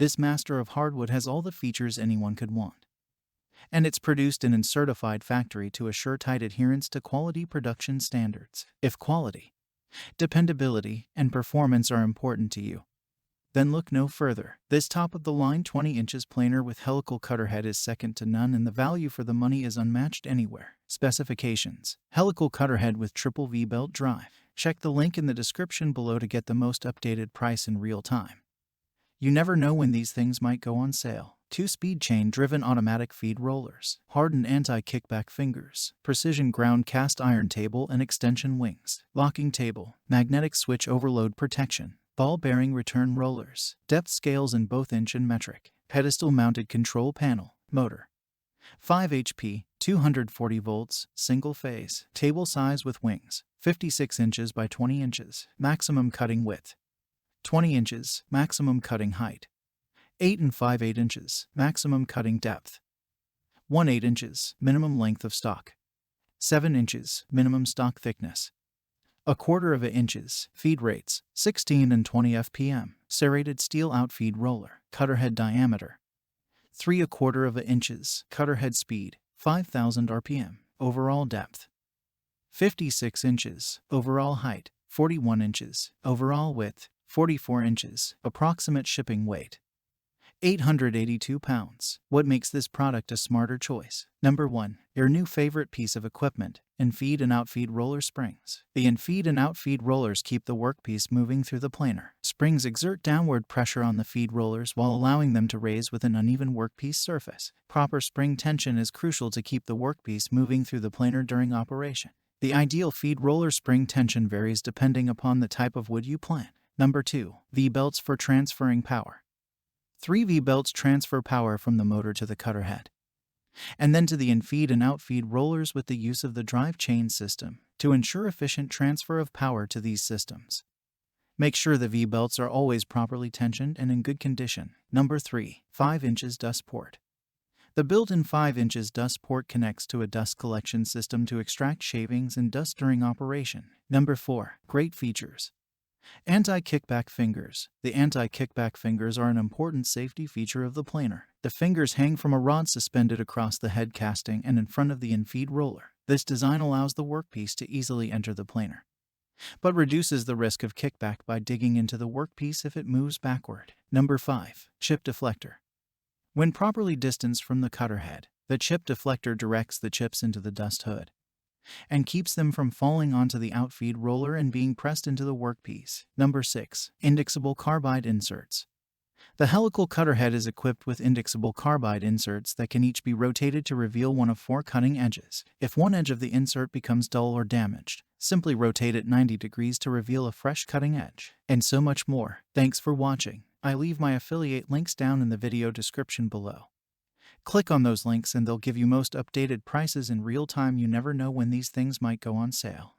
This master of hardwood has all the features anyone could want. And it's produced in a certified factory to assure tight adherence to quality production standards. If quality, dependability, and performance are important to you, then look no further. This top-of-the-line 20 inches planer with helical cutterhead is second to none, and the value for the money is unmatched anywhere. Specifications: helical cutterhead with triple V-belt drive. Check the link in the description below to get the most updated price in real time. You never know when these things might go on sale. 2-speed chain-driven automatic feed rollers, hardened anti-kickback fingers, precision ground cast iron table and extension wings, locking table, magnetic switch overload protection, ball bearing return rollers, depth scales in both inch and metric, pedestal mounted control panel, motor, 5 HP, 240 volts, single phase, table size with wings, 56 inches by 20 inches, maximum cutting width, 20 inches, maximum cutting height, 8 and 5/8 inches, maximum cutting depth, 1/8 inches, minimum length of stock, 7 inches, minimum stock thickness, 1/4 inches, feed rates, 16 and 20 FPM, serrated steel outfeed roller, cutterhead diameter, 3/4 inches, cutterhead speed, 5,000 RPM, overall depth, 56 inches, overall height, 41 inches, overall width, 44 inches, approximate shipping weight, 882 pounds. What makes this product a smarter choice? Number 1. Your new favorite piece of equipment, Infeed and Outfeed roller springs. The Infeed and Outfeed rollers keep the workpiece moving through the planer. Springs exert downward pressure on the feed rollers while allowing them to raise with an uneven workpiece surface. Proper spring tension is crucial to keep the workpiece moving through the planer during operation. The ideal feed roller spring tension varies depending upon the type of wood you plant. Number 2. V-belts for transferring power. 3 V-belts transfer power from the motor to the cutterhead, and then to the infeed and outfeed rollers with the use of the drive chain system to ensure efficient transfer of power to these systems. Make sure the V-belts are always properly tensioned and in good condition. Number 3. 5 inches dust port. The built-in 5 inches dust port connects to a dust collection system to extract shavings and dust during operation. Number 4. Great features. Anti-kickback fingers. The anti-kickback fingers are an important safety feature of the planer. The fingers hang from a rod suspended across the head casting and in front of the infeed roller. This design allows the workpiece to easily enter the planer, but reduces the risk of kickback by digging into the workpiece if it moves backward. Number 5. Chip deflector. When properly distanced from the cutterhead, the chip deflector directs the chips into the dust hood and keeps them from falling onto the outfeed roller and being pressed into the workpiece. Number 6. Indexable carbide inserts. The helical cutterhead is equipped with indexable carbide inserts that can each be rotated to reveal one of 4 cutting edges. If one edge of the insert becomes dull or damaged, simply rotate it 90 degrees to reveal a fresh cutting edge. And so much more. Thanks for watching. I leave my affiliate links down in the video description below. Click on those links and they'll give you most updated prices in real time. You never know when these things might go on sale.